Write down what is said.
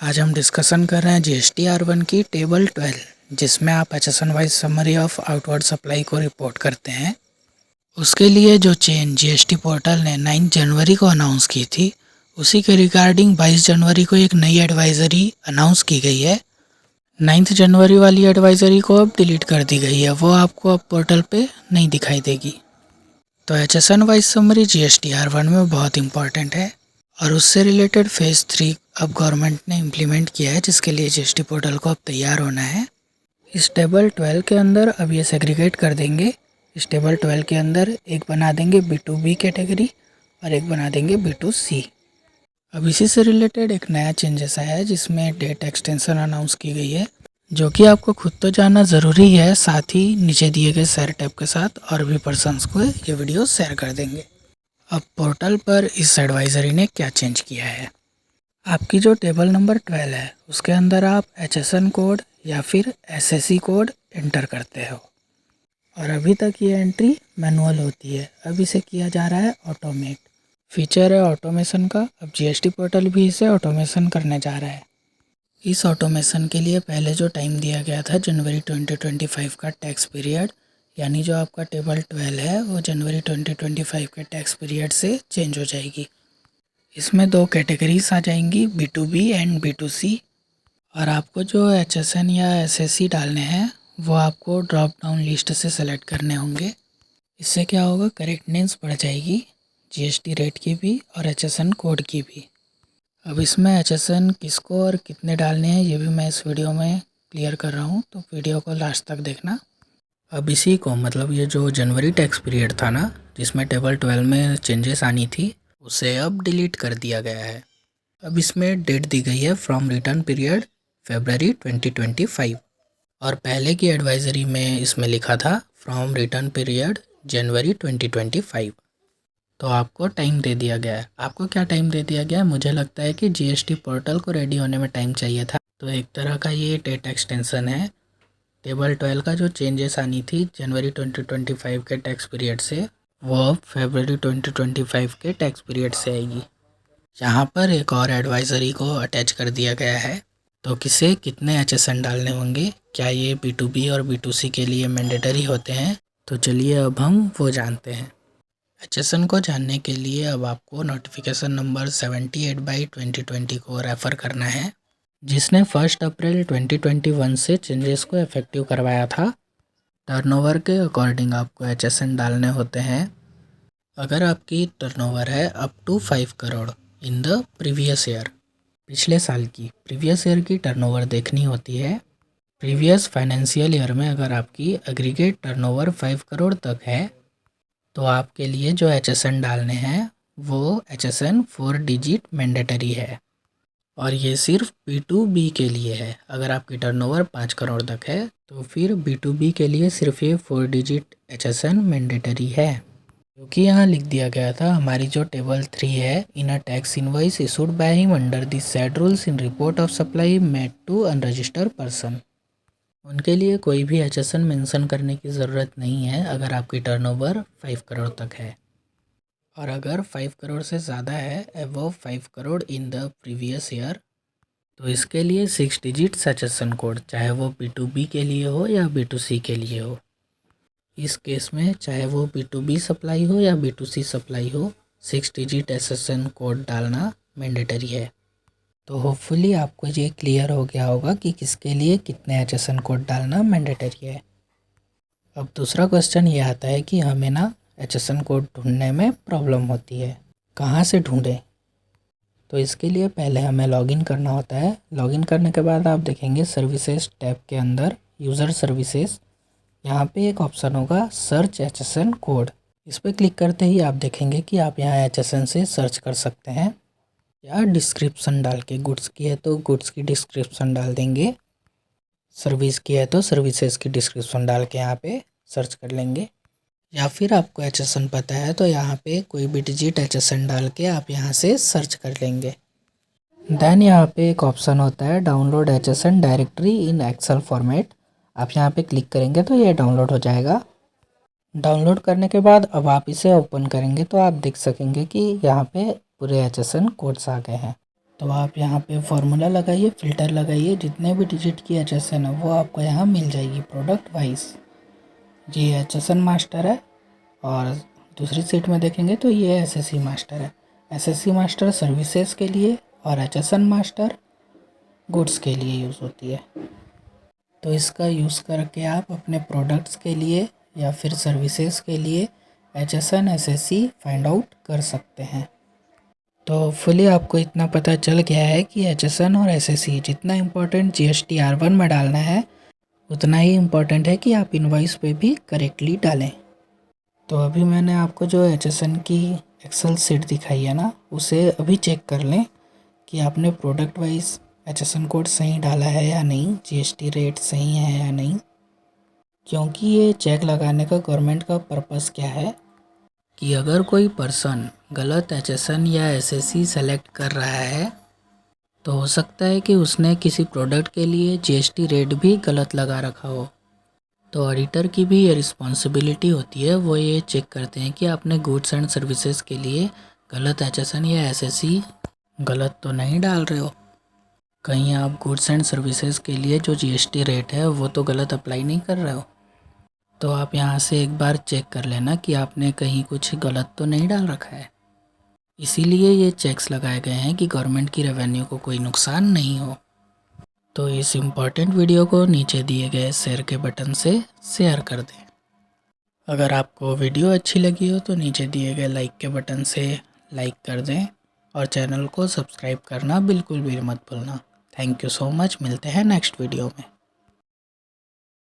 आज हम डिस्कशन कर रहे हैं GST-R1 की टेबल 12 जिसमें आप HSN wise summary of outward supply को रिपोर्ट करते हैं। उसके लिए जो चेंज GST पोर्टल ने 9 जनवरी को अनाउंस की थी उसी के रिगार्डिंग 22 जनवरी को एक नई एडवाइज़री अनाउंस की गई है। 9 जनवरी वाली एडवाइज़री को अब डिलीट कर दी गई है, वो आपको अब पोर्टल पे नहीं दिखाई देगी। तो HSN वाइज समरी GST-R1 में बहुत इंपॉर्टेंट है और उससे रिलेटेड फेज़ 3 अब गवर्नमेंट ने इम्प्लीमेंट किया है, जिसके लिए GST पोर्टल को अब तैयार होना है। इस टेबल 12 के अंदर अब ये सेग्रीगेट कर देंगे। इस टेबल 12 के अंदर एक बना देंगे B2B कैटेगरी और एक बना देंगे B2C। अब इसी से रिलेटेड एक नया चेंजेस आया है जिसमें डेट एक्सटेंशन अनाउंस की गई है, जो कि आपको खुद तो जानना ज़रूरी है, साथ ही नीचे दिए गए शेयर टैब के साथ और भी पर्सन्स को ये वीडियो शेयर कर देंगे। अब पोर्टल पर इस एडवाइज़री ने क्या चेंज किया है। आपकी जो टेबल नंबर 12 है उसके अंदर आप HSN कोड या फिर SSE कोड एंटर करते हो और अभी तक ये एंट्री मैनुअल होती है। अब इसे किया जा रहा है ऑटोमेट। फीचर है ऑटोमेशन का। अब GST पोर्टल भी इसे ऑटोमेशन करने जा रहा है। इस ऑटोमेशन के लिए पहले जो टाइम दिया गया था जनवरी 2025 का टैक्स पीरियड, यानी जो आपका टेबल 12 है वो जनवरी 2025 के टैक्स पीरियड से चेंज हो जाएगी। इसमें 2 कैटेगरीज आ जाएंगी, B2B एंड B2C। और आपको जो HSN या SSE डालने हैं वो आपको ड्रॉप डाउन लिस्ट से सेलेक्ट करने होंगे। इससे क्या होगा, करेक्टनेस बढ़ जाएगी GST रेट की भी और HSN कोड की भी। अब इसमें HSN किसको और कितने डालने हैं ये भी मैं इस वीडियो में क्लियर कर रहा हूँ, तो वीडियो को लास्ट तक देखना। अब इसी को मतलब ये जो जनवरी टैक्स पीरियड था ना, जिसमें टेबल 12 में चेंजेस आनी थी, उसे अब डिलीट कर दिया गया है। अब इसमें डेट दी गई है फ्रॉम रिटर्न पीरियड फरवरी 2025 और पहले की एडवाइज़री में इसमें लिखा था फ्रॉम रिटर्न पीरियड जनवरी 2025। तो आपको टाइम दे दिया गया है। आपको क्या टाइम दे दिया गया है, मुझे लगता है कि GST पोर्टल को रेडी होने में टाइम चाहिए था, तो एक तरह का ये डेट एक्सटेंशन है। टेबल 12 का जो चेंजेस आनी थी जनवरी 2025 के टैक्स पीरियड से, वो अब फरवरी 2025 के टैक्स पीरियड से आएगी। यहाँ पर एक और एडवाइज़री को अटैच कर दिया गया है। तो किसे कितने HSN डालने होंगे, क्या ये B2B और B2C के लिए मैंडेटरी होते हैं, तो चलिए अब हम वो जानते हैं। HSN को जानने के लिए अब आपको नोटिफिकेशन नंबर 78/2020 को रेफ़र करना है, जिसने 1 अप्रैल 2021 से चेंजेस को इफेक्टिव करवाया था। टर्नओवर के अकॉर्डिंग आपको HSN डालने होते हैं। अगर आपकी टर्नओवर है up to 5 crore in the previous year, पिछले साल की प्रीवियस ईयर की टर्नओवर देखनी होती है। प्रीवियस फाइनेंशियल ईयर में अगर आपकी एग्रीगेट टर्नओवर 5 करोड़ तक है तो आपके लिए जो HSN डालने हैं वो HSN 4 डिजिट मैंडेटरी है और ये सिर्फ B2B के लिए है। अगर आपकी टर्नओवर 5 करोड़ तक है तो फिर B2B के लिए सिर्फ ये 4 डिजिट HSN मैंडेटरी है, क्योंकि यहाँ लिख दिया गया था हमारी जो टेबल 3 है, in a tax invoice issued by him under the said rules in report of supply made to unregistered person, उनके लिए कोई भी HSN मेंशन करने की ज़रूरत नहीं है अगर आपकी टर्नओवर 5 करोड़ तक है। और अगर 5 करोड़ से ज़्यादा है, above 5 crore in the previous year, तो इसके लिए 6 डिजिट्स HSN कोड, चाहे वो B2B के लिए हो या B2C के लिए हो। इस केस में चाहे वो B2B सप्लाई हो या B2C सप्लाई हो, 6 डिजिट HSN कोड डालना मैंडेटरी है। तो होपफुली आपको ये क्लियर हो गया होगा कि किसके लिए कितने HSN कोड डालना मैंडेटरी है। अब दूसरा क्वेश्चन ये आता है कि हमें ना HSN कोड ढूंढने में प्रॉब्लम होती है, कहाँ से ढूंढें। तो इसके लिए पहले हमें लॉगिन करना होता है। लॉगिन करने के बाद आप देखेंगे सर्विसेज टैब के अंदर यूज़र सर्विसेज, यहाँ पे एक ऑप्शन होगा सर्च HSN कोड। इस पर क्लिक करते ही आप देखेंगे कि आप यहाँ HSN से सर्च कर सकते हैं या डिस्क्रिप्शन डाल के, गुड्स की है तो गुड्स की डिस्क्रिप्शन डाल देंगे, सर्विस की है तो सर्विसेज की डिस्क्रिप्शन डाल के यहाँ पे सर्च कर लेंगे। या फिर आपको HSN पता है तो यहाँ पे कोई भी डिजिट HSN डाल के आप यहाँ से सर्च कर लेंगे। देन यहाँ पे एक ऑप्शन होता है download HSN directory in Excel format, आप यहाँ पे क्लिक करेंगे तो ये डाउनलोड हो जाएगा। डाउनलोड करने के बाद अब आप इसे ओपन करेंगे तो आप देख सकेंगे कि यहाँ पे पूरे HSN कोड्स आ गए हैं। तो आप यहाँ पे फार्मूला लगाइए, फ़िल्टर लगाइए, जितने भी डिजिट की HSN है वो आपको यहाँ मिल जाएगी प्रोडक्ट वाइज। ये HSN मास्टर है और दूसरी सीट में देखेंगे तो ये SSC मास्टर है। SSC मास्टर सर्विसेज के लिए और HSN मास्टर गुड्स के लिए यूज़ होती है। तो इसका यूज़ करके आप अपने प्रोडक्ट्स के लिए या फिर सर्विसेज के लिए HSN SSC फाइंड आउट कर सकते हैं। तो फुली आपको इतना पता चल गया है कि HSN और SSC जितना इम्पोर्टेंट GST R1 में डालना है उतना ही इम्पोर्टेंट है कि आप इनवॉइस पे भी करेक्टली डालें। तो अभी मैंने आपको जो HSN की एक्सेल शीट दिखाई है ना, उसे अभी चेक कर लें कि आपने प्रोडक्ट वाइज HSN कोड सही डाला है या नहीं, GST रेट सही है या नहीं। क्योंकि ये चेक लगाने का गवर्नमेंट का पर्पस क्या है कि अगर कोई पर्सन गलत HSN या SSC सेलेक्ट कर रहा है तो हो सकता है कि उसने किसी प्रोडक्ट के लिए GST रेट भी गलत लगा रखा हो। तो ऑडिटर की भी ये रिस्पॉन्सिबिलिटी होती है, वो ये चेक करते हैं कि आपने गुड्स एंड सर्विसेज के लिए गलत HSN या SSC गलत तो नहीं डाल रहे हो। कहीं आप गुड्स एंड सर्विसेज के लिए जो GST रेट है वो तो गलत अप्लाई नहीं कर रहे हो। तो आप यहाँ से एक बार चेक कर लेना कि आपने कहीं कुछ गलत तो नहीं डाल रखा है। इसीलिए ये चेक्स लगाए गए हैं कि गवर्नमेंट की रेवेन्यू को कोई नुकसान नहीं हो। तो इस इम्पॉर्टेंट वीडियो को नीचे दिए गए शेयर के बटन से शेयर कर दें। अगर आपको वीडियो अच्छी लगी हो तो नीचे दिए गए लाइक के बटन से लाइक कर दें और चैनल को सब्सक्राइब करना बिल्कुल भी मत भूलना। थैंक यू सो मच, मिलते हैं नेक्स्ट वीडियो में।